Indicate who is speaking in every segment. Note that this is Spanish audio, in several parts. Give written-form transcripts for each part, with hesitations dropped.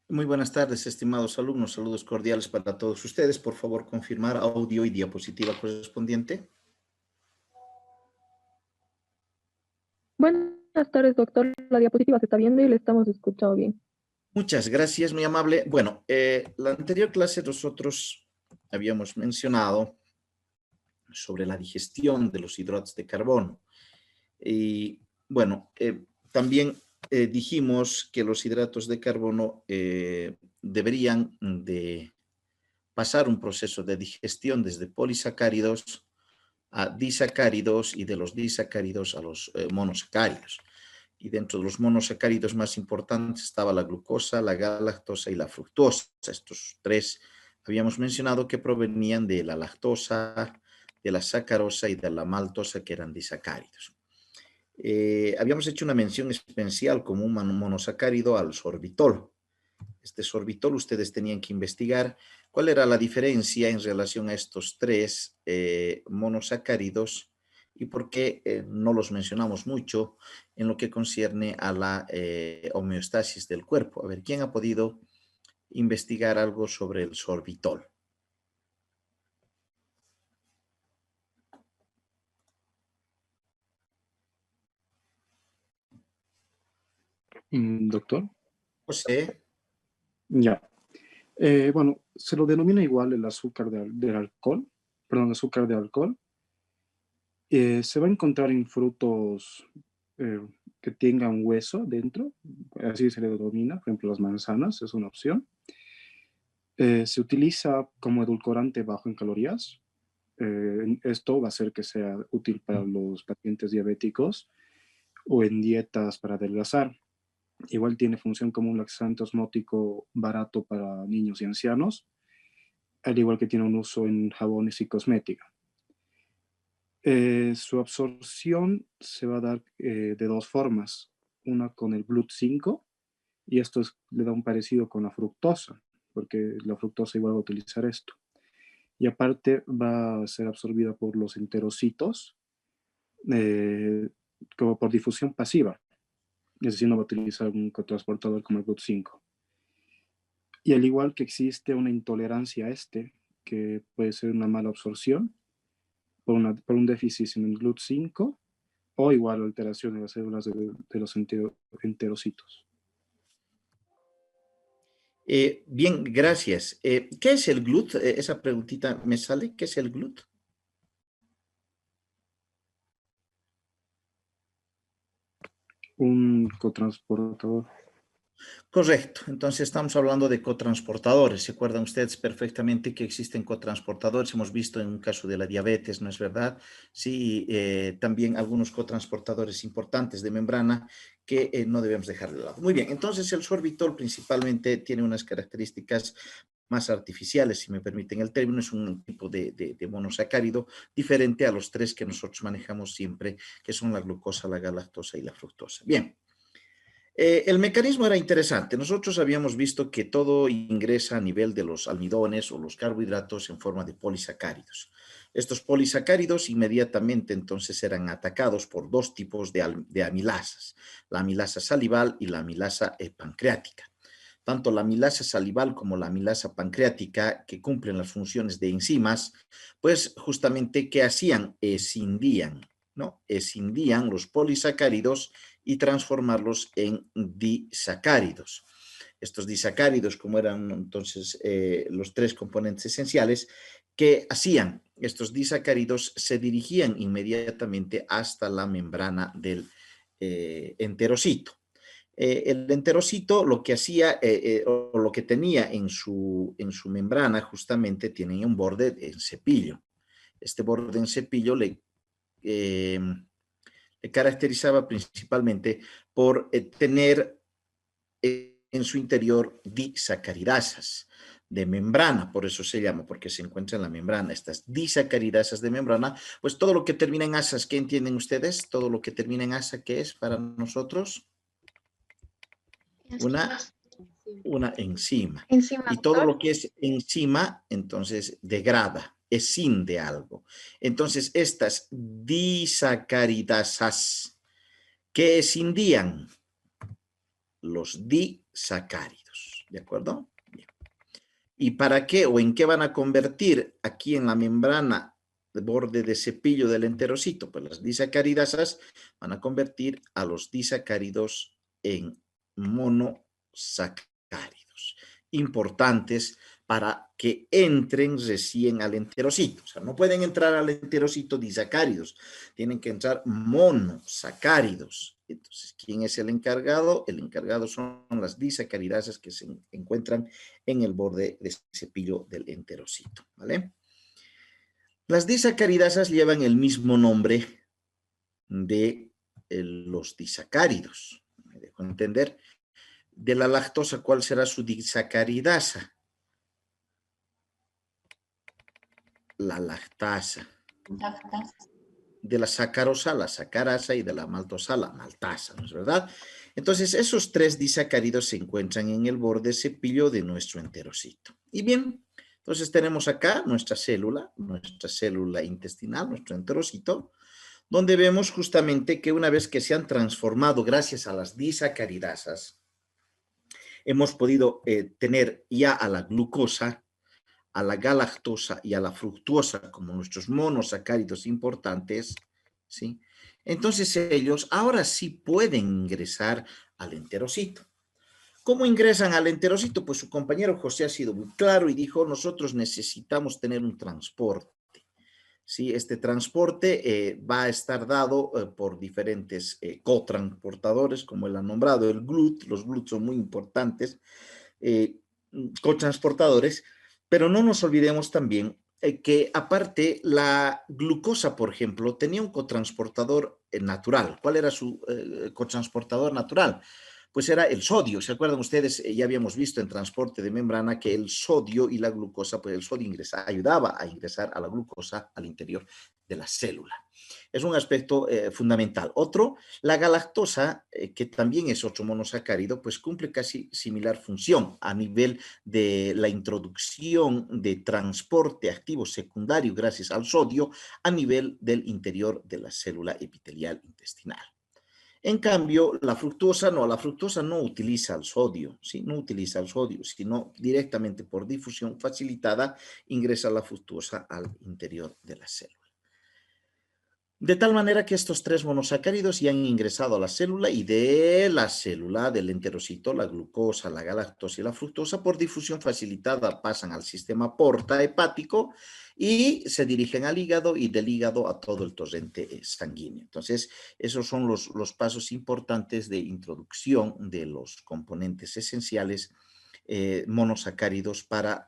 Speaker 1: Muy buenas tardes, estimados alumnos. Saludos cordiales para todos ustedes. Por favor, confirmar audio y diapositiva correspondiente.
Speaker 2: Buenas tardes, doctor. La diapositiva se está viendo y le estamos escuchando bien.
Speaker 1: Muchas gracias, muy amable. Bueno, la anterior clase nosotros habíamos mencionado sobre la digestión de los hidratos de carbono. Y bueno, también dijimos que los hidratos de carbono deberían de pasar un proceso de digestión desde polisacáridos a disacáridos y de los disacáridos a los monosacáridos. Y dentro de los monosacáridos más importantes estaba la glucosa, la galactosa y la fructosa. Estos tres habíamos mencionado que provenían de la lactosa, de la sacarosa y de la maltosa, que eran disacáridos. Habíamos hecho una mención especial como un monosacárido al sorbitol. Este sorbitol ustedes tenían que investigar cuál era la diferencia en relación a estos tres monosacáridos y por qué no los mencionamos mucho en lo que concierne a la homeostasis del cuerpo. A ver, ¿quién ha podido investigar algo sobre el sorbitol?
Speaker 3: Doctor,
Speaker 1: José.
Speaker 3: ya. Bueno, se lo denomina igual el azúcar del alcohol, perdón, azúcar de alcohol. Se va a encontrar en frutos eh, que tengan hueso dentro, así se le denomina, por ejemplo, las manzanas es una opción. Se utiliza como edulcorante bajo en calorías. Esto va a hacer que sea útil para los pacientes diabéticos o en dietas para adelgazar. Igual tiene función como un laxante osmótico barato para niños y ancianos, al igual que tiene un uso en jabones y cosmética. Su absorción se va a dar de dos formas, una con el GLUT5, y esto le da un parecido con la fructosa, porque la fructosa igual va a utilizar esto. Y aparte va a ser absorbida por los enterocitos eh, como por difusión pasiva, es decir, no va a utilizar un cotransportador como el GLUT5. Y al igual que existe una intolerancia a que puede ser una mala absorción por un déficit en el GLUT5 o igual alteración en las células de los enterocitos.
Speaker 1: Bien, gracias. ¿Qué es el GLUT? Esa preguntita me sale. ¿Qué es el GLUT?
Speaker 3: Un cotransportador.
Speaker 1: Correcto, entonces estamos hablando de cotransportadores. ¿Se acuerdan ustedes perfectamente que existen cotransportadores? Hemos visto en un caso de la diabetes, ¿no es verdad? Sí, también algunos cotransportadores importantes de membrana que no debemos dejar de lado. Muy bien, entonces el sorbitol principalmente tiene unas características más artificiales, si me permiten el término. Es un tipo de monosacárido diferente a los tres que nosotros manejamos siempre, que son la glucosa, la galactosa y la fructosa. Bien. El mecanismo era interesante. Nosotros habíamos visto que todo ingresa a nivel de los almidones o los carbohidratos en forma de polisacáridos. Estos polisacáridos inmediatamente entonces eran atacados por dos tipos de amilasas, la amilasa salival y la amilasa pancreática. Tanto la amilasa salival como la amilasa pancreática, que cumplen las funciones de enzimas, pues justamente, ¿qué hacían? Escindían, ¿no? Escindían los polisacáridos y transformarlos en disacáridos. Estos disacáridos, como eran entonces los tres componentes esenciales, ¿qué hacían? Estos disacáridos se dirigían inmediatamente hasta la membrana del enterocito. El enterocito lo que hacía, o lo que tenía en su membrana, justamente tenía un borde en cepillo. Este borde en cepillo eh, le caracterizaba principalmente por tener en su interior disacaridasas de membrana, por eso se llama, porque se encuentra en la membrana. Estas disacaridasas de membrana, pues todo lo que termina en asas, ¿qué entienden ustedes? Todo lo que termina en asa, ¿qué es para nosotros? Una enzima.
Speaker 4: Encima,
Speaker 1: Y todo
Speaker 4: doctor.
Speaker 1: lo que es enzima, entonces degrada, escinde algo. Entonces, estas disacaridasas, ¿qué escindían? Los disacáridos. ¿De acuerdo? Bien. ¿Y para qué o en qué van a convertir aquí en la membrana de borde de cepillo del enterocito? Pues las disacaridasas van a convertir a los disacáridos en monosacáridos, importantes para que entren recién al enterocito. O sea, no pueden entrar al enterocito disacáridos, tienen que entrar monosacáridos. Entonces, ¿quién es el encargado? El encargado son las disacaridasas que se encuentran en el borde de cepillo del enterocito, ¿vale? Las disacaridasas llevan el mismo nombre de los disacáridos. Me dejo entender. De la lactosa, ¿cuál será su disacaridasa? La lactasa. De la sacarosa, la sacarasa, y de la maltosa, la maltasa, ¿no es verdad? Entonces, esos tres disacáridos se encuentran en el borde cepillo de nuestro enterocito. Y bien, entonces tenemos acá nuestra célula intestinal, nuestro enterocito, donde vemos justamente que una vez que se han transformado gracias a las disacaridasas, hemos podido tener ya a la glucosa, a la galactosa y a la fructuosa como nuestros monosacáridos importantes, ¿sí? Entonces ellos ahora sí pueden ingresar al enterocito. ¿Cómo ingresan al enterocito? Pues su compañero José ha sido muy claro y dijo, nosotros necesitamos tener un transporte. ¿Sí? Este transporte va a estar dado por diferentes cotransportadores, como él ha nombrado, el GLUT. Los GLUT son muy importantes, cotransportadores, pero no nos olvidemos también que aparte la glucosa, por ejemplo, tenía un cotransportador natural. ¿Cuál era su cotransportador natural? Pues era el sodio. ¿Se acuerdan ustedes? Ya habíamos visto en transporte de membrana que el sodio y la glucosa, pues el sodio ayudaba a ingresar a la glucosa al interior de la célula. Es un aspecto fundamental. Otro, la galactosa, que también es otro monosacárido, pues cumple casi similar función a nivel de la introducción de transporte activo secundario gracias al sodio a nivel del interior de la célula epitelial intestinal. En cambio, la fructosa no utiliza el sodio, ¿sí? No utiliza el sodio, sino directamente por difusión facilitada ingresa la fructosa al interior de la célula. De tal manera que estos tres monosacáridos ya han ingresado a la célula y de la célula del enterocito, la glucosa, la galactosa y la fructosa, por difusión facilitada pasan al sistema porta hepático y se dirigen al hígado y del hígado a todo el torrente sanguíneo. Entonces, esos son los pasos importantes de introducción de los componentes esenciales monosacáridos para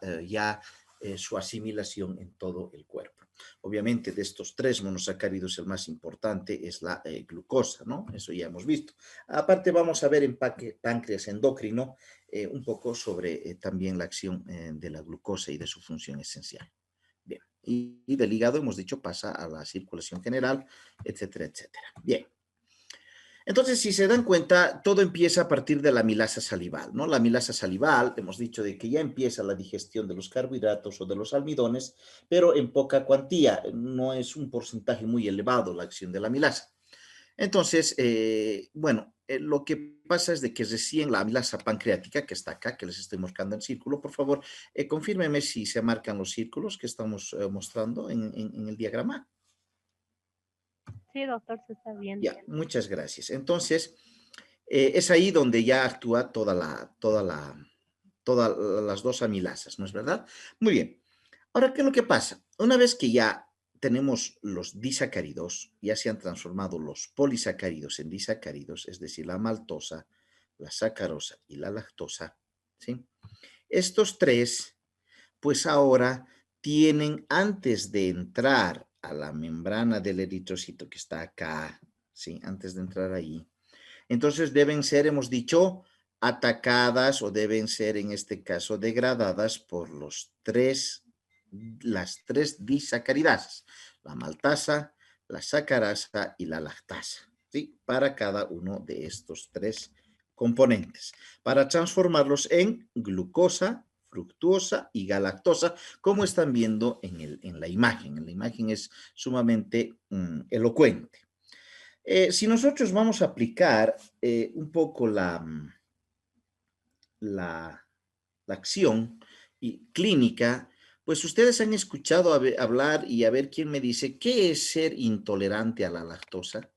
Speaker 1: su asimilación en todo el cuerpo. Obviamente, de estos tres monosacáridos, el más importante es la glucosa, ¿no? Eso ya hemos visto. Aparte, vamos a ver en páncreas endocrino un poco sobre también la acción de la glucosa y de su función esencial. Bien, y del hígado, hemos dicho, pasa a la circulación general, etcétera, etcétera. Bien. Entonces, si se dan cuenta, todo empieza a partir de la amilasa salival, ¿no? La amilasa salival, hemos dicho de que ya empieza la digestión de los carbohidratos o de los almidones, pero en poca cuantía, no es un porcentaje muy elevado la acción de la amilasa. Entonces, lo que pasa es de que recién la amilasa pancreática, que está acá, que les estoy marcando en círculo, por favor, confírmeme si se marcan los círculos que estamos mostrando en el diagrama.
Speaker 4: Sí, doctor, se está viendo.
Speaker 1: Ya, muchas gracias. Entonces, es ahí donde ya actúa todas las dos amilasas, ¿no es verdad? Muy bien. Ahora, ¿qué es lo que pasa? Una vez que ya tenemos los disacáridos, ya se han transformado los polisacáridos en disacáridos, es decir, la maltosa, la sacarosa y la lactosa, ¿sí? Estos tres, pues ahora tienen, antes de entrar a la membrana del eritrocito que está acá, ¿sí? Antes de entrar ahí, entonces deben ser, hemos dicho, atacadas o deben ser en este caso degradadas por las tres disacaridasas, la maltasa, la sacarasa y la lactasa, ¿sí? Para cada uno de estos tres componentes, para transformarlos en glucosa, fructuosa y galactosa, como están viendo en la imagen. En la imagen es sumamente elocuente. Si nosotros vamos a aplicar un poco la la acción y clínica, pues ustedes han escuchado hablar y a ver quién me dice, ¿qué es ser intolerante a la lactosa?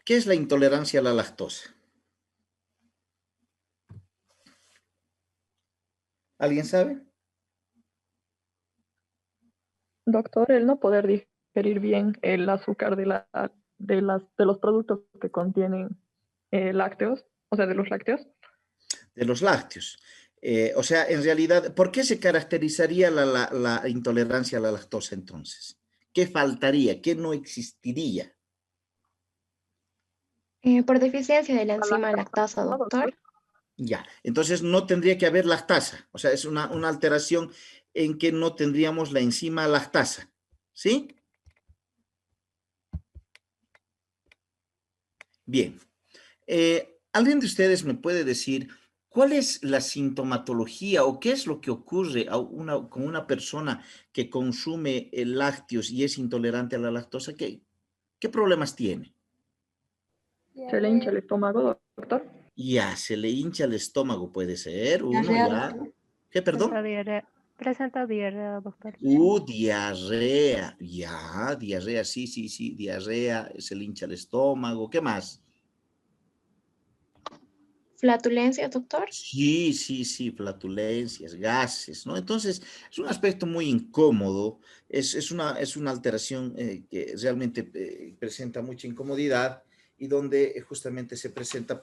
Speaker 1: ¿Qué es la intolerancia a la lactosa? ¿Alguien sabe?
Speaker 2: Doctor, el no poder digerir bien el azúcar de los productos que contienen lácteos, o sea, de los lácteos.
Speaker 1: De los lácteos. O sea, en realidad, ¿por qué se caracterizaría la intolerancia a la lactosa entonces? ¿Qué faltaría? ¿Qué no existiría?
Speaker 5: Por deficiencia de la
Speaker 2: A
Speaker 5: enzima
Speaker 2: lactasa,
Speaker 5: lactasa,
Speaker 2: ¿no, doctor?
Speaker 5: doctor.
Speaker 1: Ya, entonces no tendría que haber lactasa. O sea, es una alteración en que no tendríamos la enzima lactasa. ¿Sí? Bien. ¿Alguien de ustedes me puede decir cuál es la sintomatología o qué es lo que ocurre con una persona que consume lácteos y es intolerante a la lactosa? ¿Qué problemas tiene?
Speaker 2: Se le hincha el estómago, doctor.
Speaker 1: Ya, se le hincha el estómago, puede ser, uno
Speaker 5: Diarrea,
Speaker 1: ya.
Speaker 5: doctor.
Speaker 1: ¿Qué, perdón?
Speaker 4: Presenta diarrea, doctor.
Speaker 1: Diarrea, ya, diarrea, sí, sí, sí, diarrea, se le hincha el estómago, ¿qué más?
Speaker 5: Flatulencia, doctor.
Speaker 1: Sí, sí, sí, flatulencias, gases, ¿no? Entonces, es un aspecto muy incómodo, es una alteración que realmente presenta mucha incomodidad y donde justamente se presenta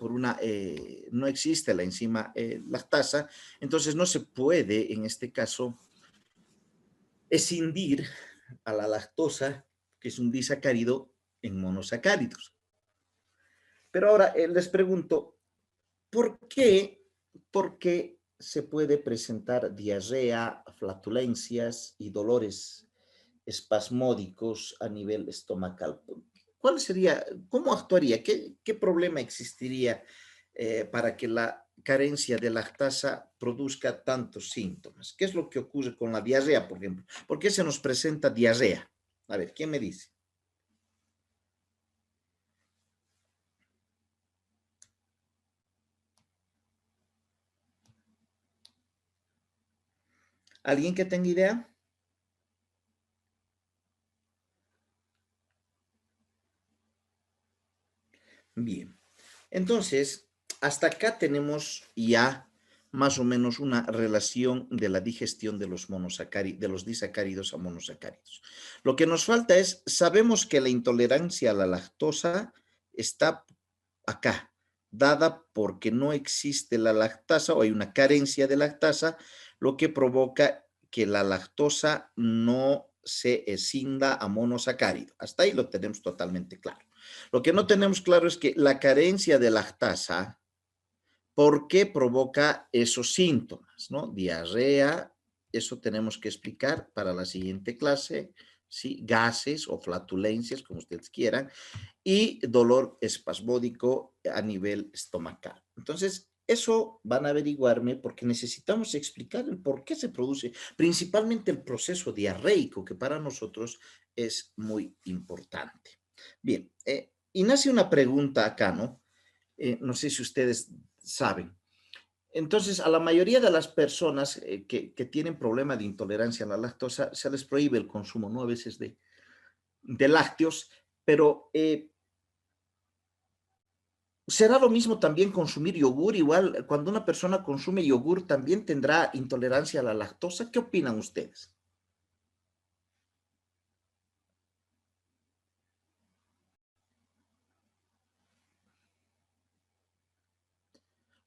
Speaker 1: no existe la enzima lactasa, entonces no se puede, en este caso, escindir a la lactosa, que es un disacárido, en monosacáridos. Pero ahora les pregunto, ¿por qué se puede presentar diarrea, flatulencias y dolores espasmódicos a nivel estomacal? ¿Cómo actuaría? ¿Qué problema existiría para que la carencia de lactasa produzca tantos síntomas? ¿Qué es lo que ocurre con la diarrea, por ejemplo? ¿Por qué se nos presenta diarrea? A ver, ¿quién me dice? ¿Alguien que tenga idea? Bien. Entonces, hasta acá tenemos ya más o menos una relación de la digestión de de los disacáridos a monosacáridos. Lo que nos falta es, sabemos que la intolerancia a la lactosa está acá, dada porque no existe la lactasa o hay una carencia de lactasa, lo que provoca que la lactosa no se escinda a monosacárido. Hasta ahí lo tenemos totalmente claro. Lo que no tenemos claro es que la carencia de lactasa, ¿por qué provoca esos síntomas? ¿No? Diarrea, eso tenemos que explicar para la siguiente clase, ¿sí? Gases o flatulencias, como ustedes quieran, y dolor espasmódico a nivel estomacal. Entonces, eso van a averiguarme porque necesitamos explicar el por qué se produce, principalmente el proceso diarreico, que para nosotros es muy importante. Bien, y nace una pregunta acá, ¿no? No sé si ustedes saben. Entonces, a la mayoría de las personas que tienen problema de intolerancia a la lactosa, se les prohíbe el consumo, ¿no? A veces de lácteos, pero ¿será lo mismo también consumir yogur? Igual, cuando una persona consume yogur, ¿también tendrá intolerancia a la lactosa? ¿Qué opinan ustedes?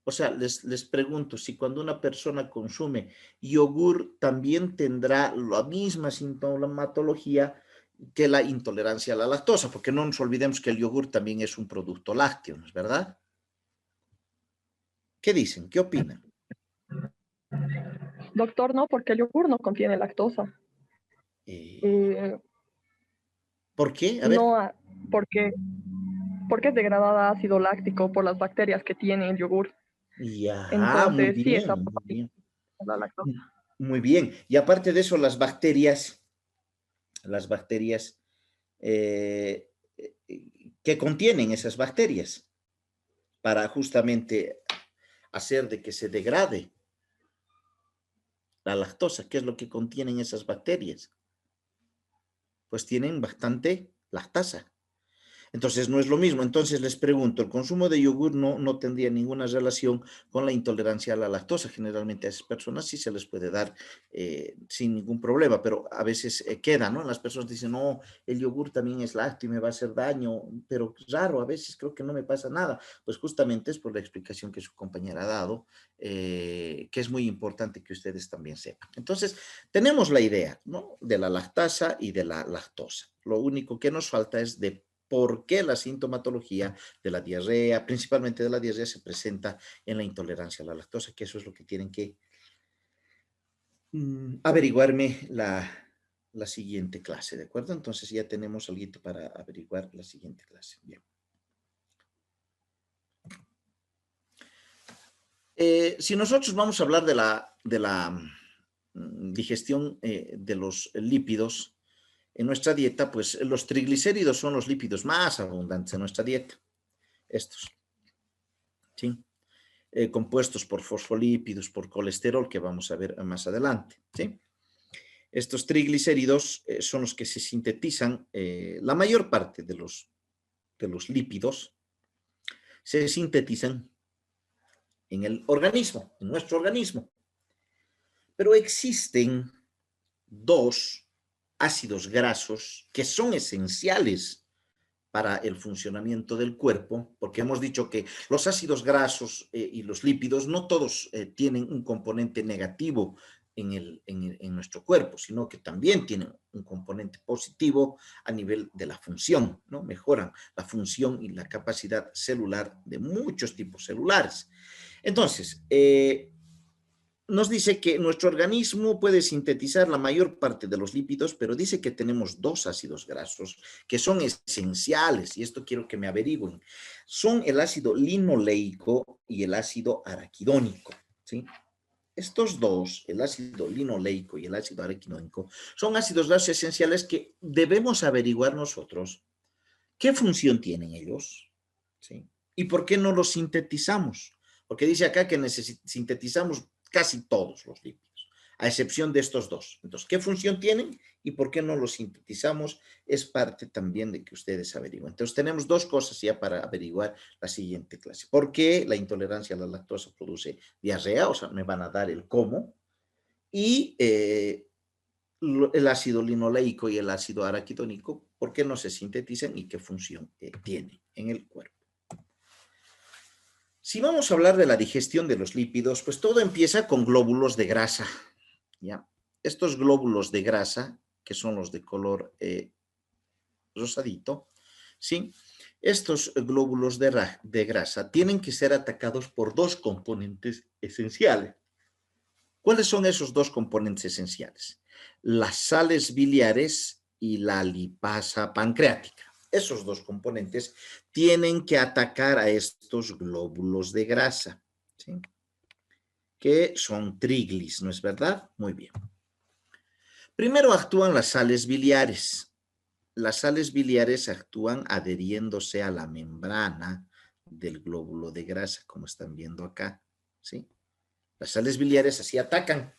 Speaker 1: O sea, les pregunto, si cuando una persona consume yogur, también tendrá la misma sintomatología que la intolerancia a la lactosa, porque no nos olvidemos que el yogur también es un producto lácteo, ¿no es verdad? ¿Qué dicen? ¿Qué opinan?
Speaker 2: Doctor, no, porque el yogur no contiene lactosa.
Speaker 1: Eh,
Speaker 2: Eh,
Speaker 1: ¿Por qué? A ver.
Speaker 2: no, porque, porque es degradada a ácido láctico por las bacterias que tiene el yogur.
Speaker 1: Ya, muy
Speaker 2: Entonces, sí, esa
Speaker 1: bien, muy bien.
Speaker 2: la lactosa.
Speaker 1: Muy bien. Y aparte de eso, las bacterias que contienen esas bacterias para justamente hacer de que se degrade la lactosa. ¿Qué es lo que contienen esas bacterias? Pues tienen bastante lactasa. Entonces no es lo mismo. Entonces les pregunto, el consumo de yogur no tendría ninguna relación con la intolerancia a la lactosa. Generalmente a esas personas sí se les puede dar sin ningún problema, pero a veces queda, ¿no? Las personas dicen, no, el yogur también es lácteo y me va a hacer daño, pero raro, a veces creo que no me pasa nada. Pues justamente es por la explicación que su compañera ha dado, que es muy importante que ustedes también sepan. Entonces, tenemos la idea, ¿no? De la lactasa y de la lactosa. Lo único que nos falta es de por qué la sintomatología de la diarrea, principalmente de la diarrea, se presenta en la intolerancia a la lactosa, que eso es lo que tienen que averiguarme la siguiente clase, ¿de acuerdo? Entonces ya tenemos algo para averiguar la siguiente clase. Bien. Si nosotros vamos a hablar de la digestión de los lípidos, en nuestra dieta, pues los triglicéridos son los lípidos más abundantes en nuestra dieta. Estos, ¿sí? Compuestos por fosfolípidos, por colesterol, que vamos a ver más adelante, ¿sí? Estos triglicéridos son los que se sintetizan, la mayor parte de los lípidos se sintetizan en el organismo, en nuestro organismo. Pero existen dos ácidos grasos que son esenciales para el funcionamiento del cuerpo, porque hemos dicho que los ácidos grasos y los lípidos no todos tienen un componente negativo en nuestro cuerpo, sino que también tienen un componente positivo a nivel de la función, ¿no? Mejoran la función y la capacidad celular de muchos tipos celulares. Entonces, nos dice que nuestro organismo puede sintetizar la mayor parte de los lípidos, pero dice que tenemos dos ácidos grasos que son esenciales, y esto quiero que me averigüen. Son el ácido linoleico y el ácido araquidónico, ¿sí? Estos dos, el ácido linoleico y el ácido araquidónico, son ácidos grasos esenciales que debemos averiguar nosotros qué función tienen ellos, ¿sí? Y por qué no los sintetizamos. Porque dice acá que sintetizamos casi todos los lípidos, a excepción de estos dos. Entonces, ¿qué función tienen y por qué no los sintetizamos? Es parte también de que ustedes averigüen. Entonces, tenemos dos cosas ya para averiguar la siguiente clase. ¿Por qué la intolerancia a la lactosa produce diarrea? O sea, me van a dar el cómo. Y el ácido linoleico y el ácido araquidónico, ¿por qué no se sintetizan y qué función tienen en el cuerpo? Si vamos a hablar de la digestión de los lípidos, pues todo empieza con glóbulos de grasa, ¿ya? Estos glóbulos de grasa, que son los de color rosadito, ¿sí? Estos glóbulos de grasa tienen que ser atacados por dos componentes esenciales. ¿Cuáles son esos dos componentes esenciales? Las sales biliares y la lipasa pancreática. Esos dos componentes tienen que atacar a estos glóbulos de grasa, ¿sí? Que son triglis, ¿no es verdad? Muy bien. Primero actúan las sales biliares. Las sales biliares actúan adheriéndose a la membrana del glóbulo de grasa, como están viendo acá, ¿sí? Las sales biliares así atacan.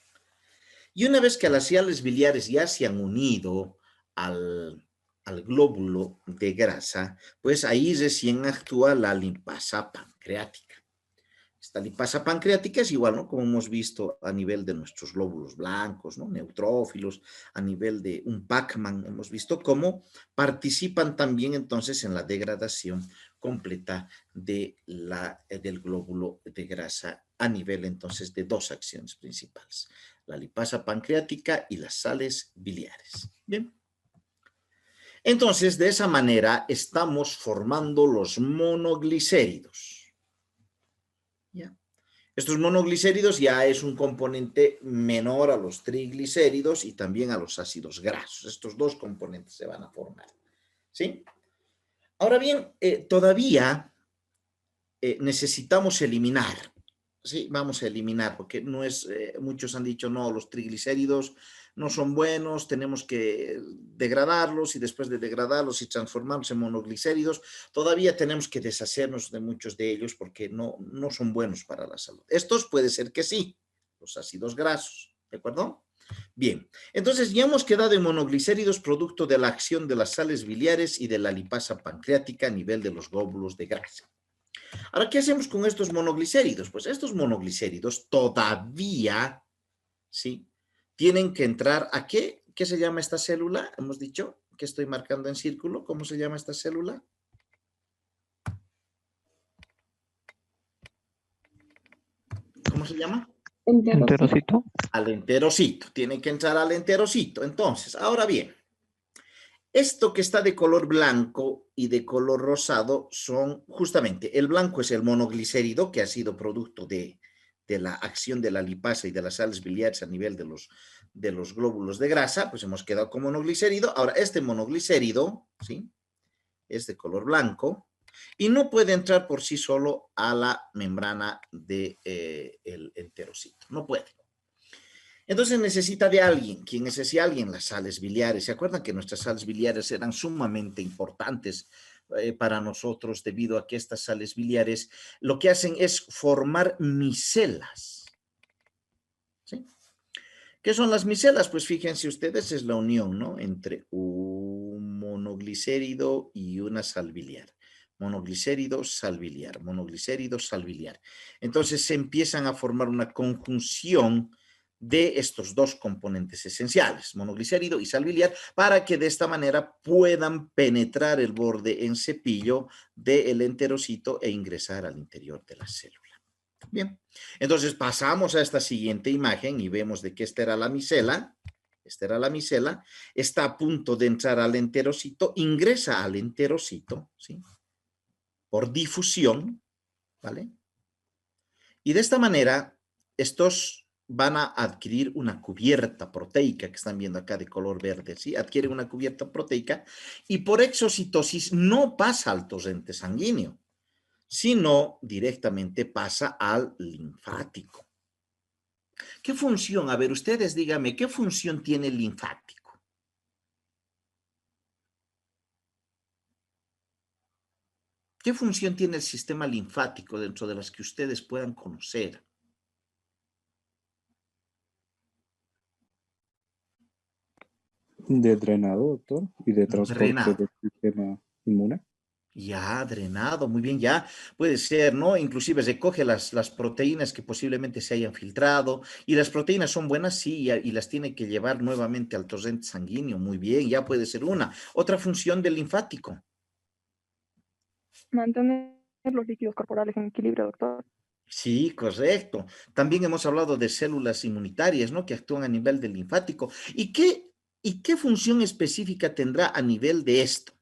Speaker 1: Y una vez que las sales biliares ya se han unido al glóbulo de grasa, pues ahí recién actúa la lipasa pancreática. Esta lipasa pancreática es igual, ¿no? Como hemos visto a nivel de nuestros glóbulos blancos, ¿no? Neutrófilos, a nivel de un Pacman, hemos visto cómo participan también entonces en la degradación completa del glóbulo de grasa a nivel entonces de dos acciones principales, la lipasa pancreática y las sales biliares. Bien. Entonces, de esa manera estamos formando los monoglicéridos. ¿Ya? Estos monoglicéridos ya es un componente menor a los triglicéridos y también a los ácidos grasos. Estos dos componentes se van a formar, ¿sí? Ahora bien, todavía necesitamos eliminar, ¿sí? Vamos a eliminar, porque no es, muchos han dicho, no, los triglicéridos no son buenos, tenemos que degradarlos y después de degradarlos y transformarlos en monoglicéridos, todavía tenemos que deshacernos de muchos de ellos porque no son buenos para la salud. Estos puede ser que sí, los ácidos grasos, ¿de acuerdo? Bien, entonces ya hemos quedado en monoglicéridos producto de la acción de las sales biliares y de la lipasa pancreática a nivel de los glóbulos de grasa. Ahora, ¿qué hacemos con estos monoglicéridos? Pues estos monoglicéridos todavía, ¿sí?, tienen que entrar a ¿qué? ¿Qué se llama esta célula? Hemos dicho que estoy marcando en círculo. ¿Cómo se llama esta célula? ¿Cómo se llama?
Speaker 4: Enterocito.
Speaker 1: Al enterocito. Tiene que entrar al enterocito. Entonces, ahora bien, esto que está de color blanco y de color rosado son justamente, el blanco es el monoglicérido que ha sido producto de la acción de la lipasa y de las sales biliares a nivel de los glóbulos de grasa, pues hemos quedado con monoglicérido. Ahora, este monoglicérido, ¿sí?, es de color blanco y no puede entrar por sí solo a la membrana del enterocito, no puede. Entonces necesita de alguien. ¿Quién es ese alguien? Las sales biliares. ¿Se acuerdan que nuestras sales biliares eran sumamente importantes para nosotros debido a que estas sales biliares lo que hacen es formar micelas? ¿Sí? ¿Qué son las micelas? Pues fíjense ustedes, es la unión, ¿no?, entre un monoglicérido y una sal biliar. Monoglicérido, sal biliar, monoglicérido, sal biliar. Entonces se empiezan a formar una conjunción de estos dos componentes esenciales, monoglicérido y sal biliar, para que de esta manera puedan penetrar el borde en cepillo del enterocito e ingresar al interior de la célula. Bien, entonces pasamos a esta siguiente imagen y vemos de que esta era la micela. Esta era la micela, está a punto de entrar al enterocito, ingresa al enterocito, ¿sí?, por difusión, ¿vale? Y de esta manera, estos van a adquirir una cubierta proteica, que están viendo acá de color verde, ¿sí? Adquieren una cubierta proteica y por exocitosis no pasa al torrente sanguíneo, sino directamente pasa al linfático. ¿Qué función? A ver, ustedes díganme, ¿qué función tiene el linfático? ¿Qué función tiene el sistema linfático dentro de las que ustedes puedan conocer?
Speaker 3: De drenado, doctor, y de transporte
Speaker 1: Drenado.
Speaker 3: del sistema inmune.
Speaker 1: Ya, drenado, muy bien, ya puede ser, ¿no? Inclusive recoge las proteínas que posiblemente se hayan filtrado y las proteínas son buenas, sí, y las tiene que llevar nuevamente al torrente sanguíneo, muy bien, ya puede ser una. Otra función del linfático.
Speaker 2: Mantener los líquidos corporales en equilibrio, doctor.
Speaker 1: Sí, correcto. También hemos hablado de células inmunitarias, ¿no?, que actúan a nivel del linfático. ¿Y qué función específica tendrá a nivel de esto?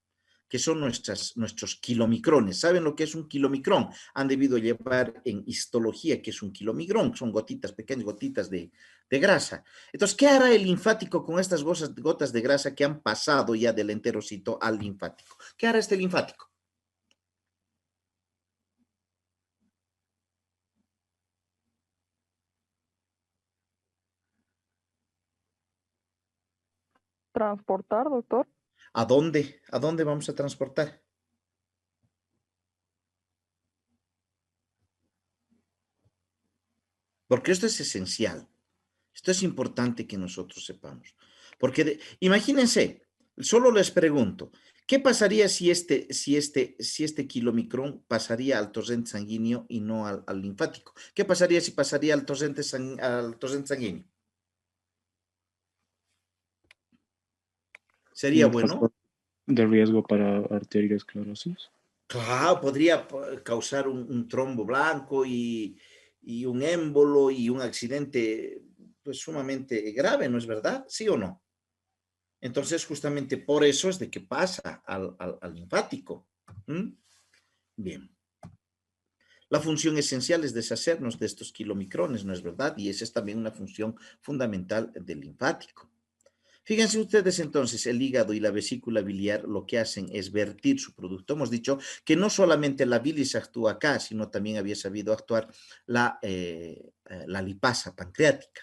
Speaker 1: Que son nuestros kilomicrones. ¿Saben lo que es un kilomicrón? Han debido llevar en histología que es un kilomicrón, son gotitas, pequeñas gotitas de grasa. Entonces, ¿qué hará el linfático con estas gotas de grasa que han pasado ya del enterocito al linfático? ¿Qué hará este linfático?
Speaker 2: Transportar, doctor.
Speaker 1: ¿A dónde? ¿A dónde vamos a transportar? Porque esto es esencial. Esto es importante que nosotros sepamos. Porque imagínense, solo les pregunto, ¿qué pasaría si este kilomicrón pasaría al torrente sanguíneo y no al linfático? ¿Qué pasaría si pasaría al torrente sanguíneo? ¿Sería
Speaker 3: Un
Speaker 1: bueno?
Speaker 3: factor de riesgo para arteriosclerosis.
Speaker 1: Claro, podría causar un trombo blanco y un émbolo y un accidente pues sumamente grave, ¿no es verdad? ¿Sí o no? Entonces, justamente por eso es de que pasa al linfático. ¿Mm? Bien. La función esencial es deshacernos de estos kilomicrones, ¿no es verdad? Y esa es también una función fundamental del linfático. Fíjense ustedes entonces, el hígado y la vesícula biliar lo que hacen es vertir su producto. Hemos dicho que no solamente la bilis actúa acá, sino también había sabido actuar la lipasa pancreática.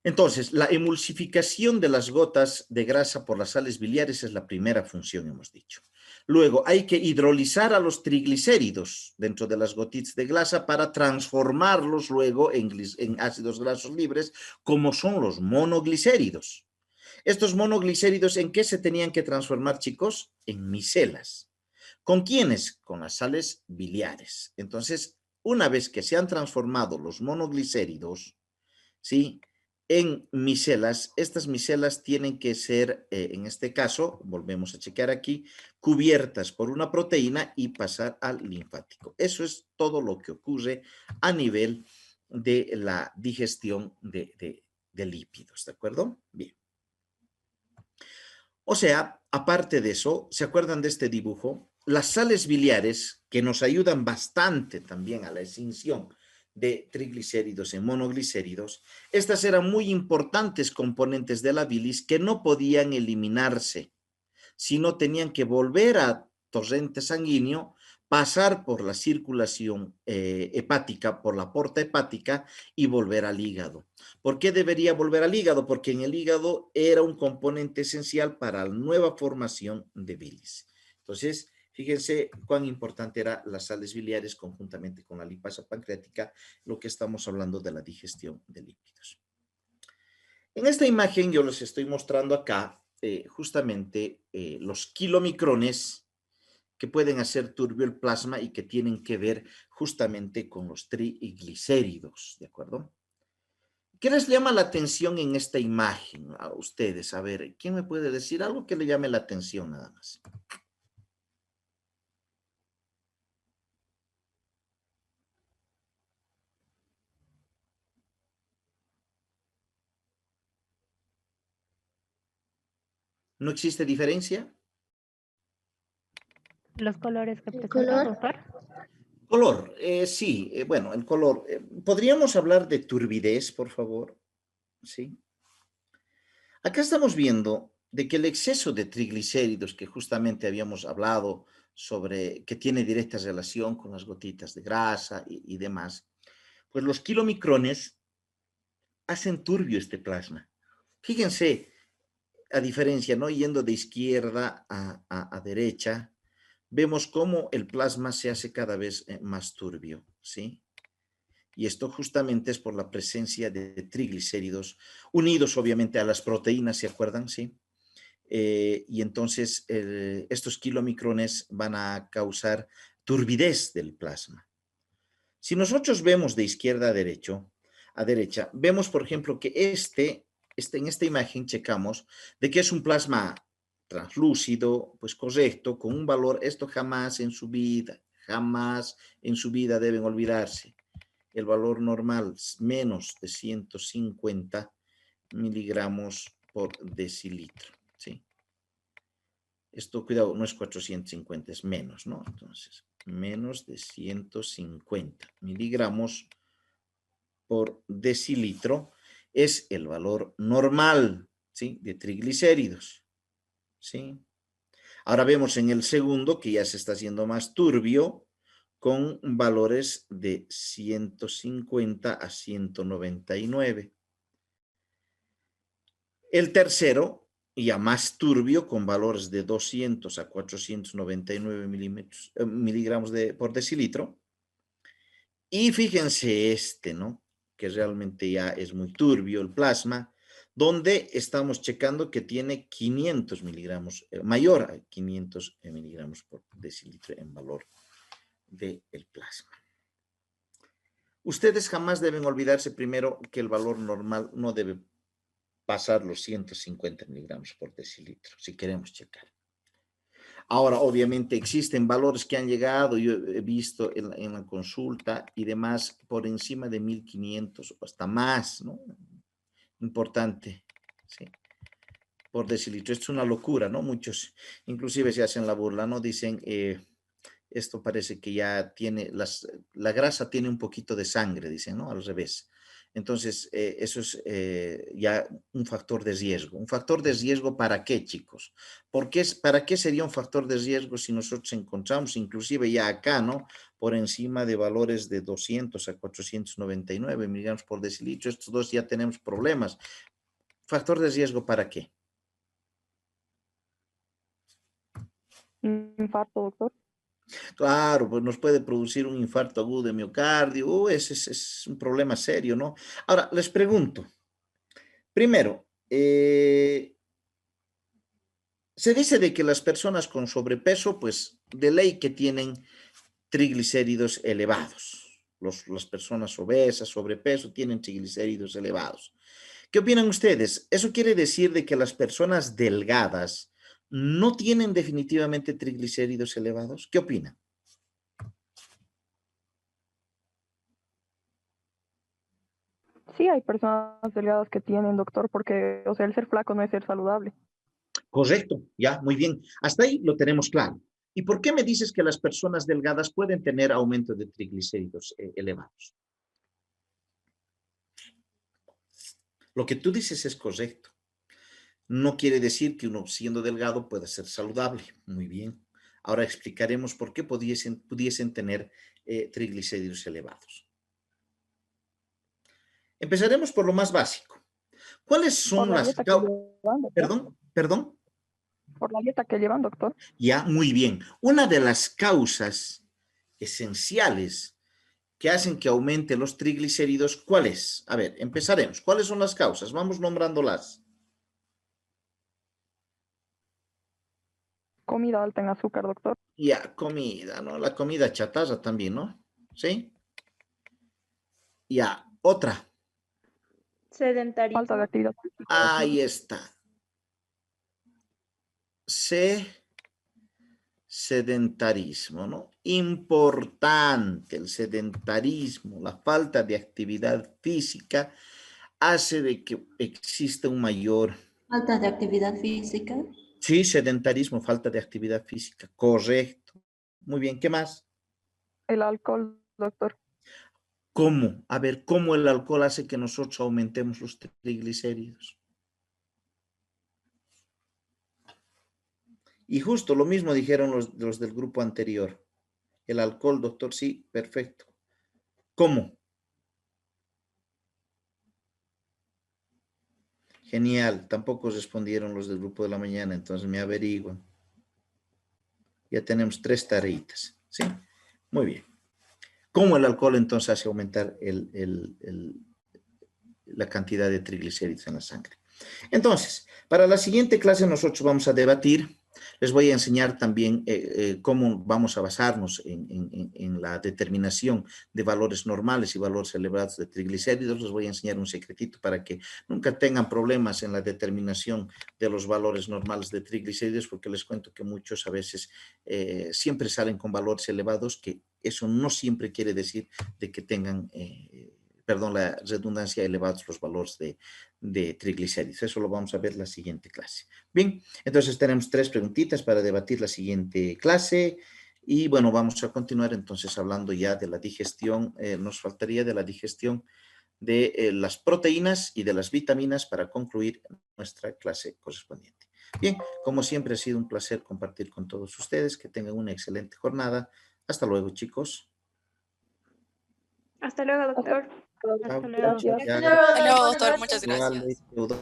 Speaker 1: Entonces, la emulsificación de las gotas de grasa por las sales biliares es la primera función, hemos dicho. Luego, hay que hidrolizar a los triglicéridos dentro de las gotitas de grasa para transformarlos luego en ácidos grasos libres, como son los monoglicéridos. Estos monoglicéridos, ¿en qué se tenían que transformar, chicos? En micelas. ¿Con quiénes? Con las sales biliares. Entonces, una vez que se han transformado los monoglicéridos, ¿sí?, en micelas, estas micelas tienen que ser, en este caso, volvemos a chequear aquí, cubiertas por una proteína y pasar al linfático. Eso es todo lo que ocurre a nivel de la digestión de lípidos, ¿de acuerdo? Bien. O sea, aparte de eso, ¿se acuerdan de este dibujo? Las sales biliares, que nos ayudan bastante también a la extinción de triglicéridos en monoglicéridos, estas eran muy importantes componentes de la bilis que no podían eliminarse, sino tenían que volver a torrente sanguíneo, pasar por la circulación hepática, por la porta hepática y volver al hígado. ¿Por qué debería volver al hígado? Porque en el hígado era un componente esencial para la nueva formación de bilis. Entonces, fíjense cuán importante eran las sales biliares conjuntamente con la lipasa pancreática, lo que estamos hablando de la digestión de lípidos. En esta imagen yo les estoy mostrando acá justamente los kilomicrones que pueden hacer turbio el plasma y que tienen que ver justamente con los triglicéridos, ¿de acuerdo? ¿Qué les llama la atención en esta imagen a ustedes? A ver, ¿quién me puede decir algo que le llame la atención nada más? ¿No existe diferencia?
Speaker 4: Los colores que
Speaker 5: El
Speaker 4: presenta,
Speaker 5: color.
Speaker 4: doctor.
Speaker 1: Color, sí, bueno, el color. ¿Podríamos hablar de turbidez, por favor? Sí. Acá estamos viendo de que el exceso de triglicéridos que justamente habíamos hablado sobre que tiene directa relación con las gotitas de grasa y demás, pues los kilomicrones hacen turbio este plasma. Fíjense, a diferencia, ¿no? Yendo de izquierda a derecha, vemos cómo el plasma se hace cada vez más turbio, ¿sí? Y esto justamente es por la presencia de triglicéridos unidos obviamente a las proteínas, ¿se acuerdan? Sí. Y entonces estos kilomicrones van a causar turbidez del plasma. Si nosotros vemos de izquierda a derecha, vemos por ejemplo que en esta imagen checamos de que es un plasma translúcido, pues correcto, con un valor, esto jamás en su vida deben olvidarse. El valor normal es menos de 150 miligramos por decilitro, ¿sí? Esto, cuidado, no es 450, es menos, ¿no? Entonces, menos de 150 miligramos por decilitro es el valor normal, ¿sí?, de triglicéridos, ¿sí? Ahora vemos en el segundo que ya se está haciendo más turbio con valores de 150 a 199. El tercero, ya más turbio, con valores de 200 a 499 miligramos por decilitro. Y fíjense ¿no? Que realmente ya es muy turbio el plasma, donde estamos checando que tiene 500 miligramos, mayor a 500 miligramos por decilitro en valor del plasma. Ustedes jamás deben olvidarse primero que el valor normal no debe pasar los 150 miligramos por decilitro, si queremos checar. Ahora, obviamente, existen valores que han llegado, yo he visto en la consulta y demás, por encima de 1500 o hasta más, ¿no? Importante, ¿sí? Por decilitro. Esto es una locura, ¿no? Muchos, inclusive se hacen la burla, ¿no? Dicen, esto parece que ya tiene, la grasa tiene un poquito de sangre, dicen, ¿no? Al revés. Entonces, eso es ya un factor de riesgo. ¿Un factor de riesgo para qué, chicos? ¿Para qué sería un factor de riesgo si nosotros encontramos, inclusive ya acá, ¿no? Por encima de valores de 200 a 499 miligramos por decilitro, estos dos ya tenemos problemas. ¿Factor de riesgo para qué?
Speaker 2: Infarto, doctor.
Speaker 1: Claro, pues nos puede producir un infarto agudo de miocardio, ese es un problema serio, ¿no? Ahora, les pregunto, primero, se dice de que las personas con sobrepeso, pues de ley que tienen triglicéridos elevados. Las personas obesas, sobrepeso, tienen triglicéridos elevados. ¿Qué opinan ustedes? ¿Eso quiere decir de que las personas delgadas no tienen definitivamente triglicéridos elevados? ¿Qué opinan?
Speaker 2: Sí, hay personas delgadas que tienen, doctor, porque, o sea, el ser flaco no es ser saludable.
Speaker 1: Correcto, ya, muy bien. Hasta ahí lo tenemos claro. ¿Y por qué me dices que las personas delgadas pueden tener aumento de triglicéridos elevados? Lo que tú dices es correcto. No quiere decir que uno siendo delgado pueda ser saludable. Muy bien. Ahora explicaremos por qué pudiesen tener triglicéridos elevados. Empezaremos por lo más básico. ¿Cuáles
Speaker 2: Por
Speaker 1: son
Speaker 2: la
Speaker 1: las
Speaker 2: dieta que
Speaker 1: causas?
Speaker 2: llevan, doctor.
Speaker 1: Perdón.
Speaker 2: Por la dieta que llevan, doctor.
Speaker 1: Ya, muy bien. Una de las causas esenciales que hacen que aumente los triglicéridos, ¿cuál es? A ver, empezaremos. ¿Cuáles son las causas? Vamos nombrándolas.
Speaker 2: Comida alta en azúcar, doctor.
Speaker 1: Ya, comida, ¿no? La comida chatarra también, ¿no? ¿Sí? Ya, otra.
Speaker 2: Falta de
Speaker 5: Sedentarismo.
Speaker 2: actividad.
Speaker 1: Ahí está. Sedentarismo, ¿no? Importante, el sedentarismo, la falta de actividad física hace de que exista un mayor...
Speaker 6: Falta de actividad física.
Speaker 1: Sí, sedentarismo, falta de actividad física, correcto. Muy bien, ¿qué más?
Speaker 2: El alcohol, doctor.
Speaker 1: ¿Cómo? A ver, ¿cómo el alcohol hace que nosotros aumentemos los triglicéridos? Y justo lo mismo dijeron los del grupo anterior. El alcohol, doctor, sí, perfecto. ¿Cómo? Genial, tampoco respondieron los del grupo de la mañana, entonces me averiguan. Ya tenemos 3 tareitas, ¿sí? Muy bien. ¿Cómo el alcohol entonces hace aumentar la cantidad de triglicéridos en la sangre? Entonces, para la siguiente clase nosotros vamos a debatir, les voy a enseñar también cómo vamos a basarnos en la determinación de valores normales y valores elevados de triglicéridos. Les voy a enseñar un secretito para que nunca tengan problemas en la determinación de los valores normales de triglicéridos, porque les cuento que muchos a veces siempre salen con valores elevados, que eso no siempre quiere decir de que tengan... perdón, la redundancia, elevados los valores de triglicéridos. Eso lo vamos a ver en la siguiente clase. Bien, entonces tenemos 3 preguntitas para debatir la siguiente clase. Y bueno, vamos a continuar entonces hablando ya de la digestión. Nos faltaría de la digestión de las proteínas y de las vitaminas para concluir nuestra clase correspondiente. Bien, como siempre ha sido un placer compartir con todos ustedes. Que tengan una excelente jornada. Hasta luego, chicos.
Speaker 5: Hasta luego, doctor.
Speaker 4: Hasta luego.
Speaker 2: Gracias.
Speaker 1: Ya,
Speaker 7: Hasta luego, doctor. Muchas gracias.
Speaker 1: igual,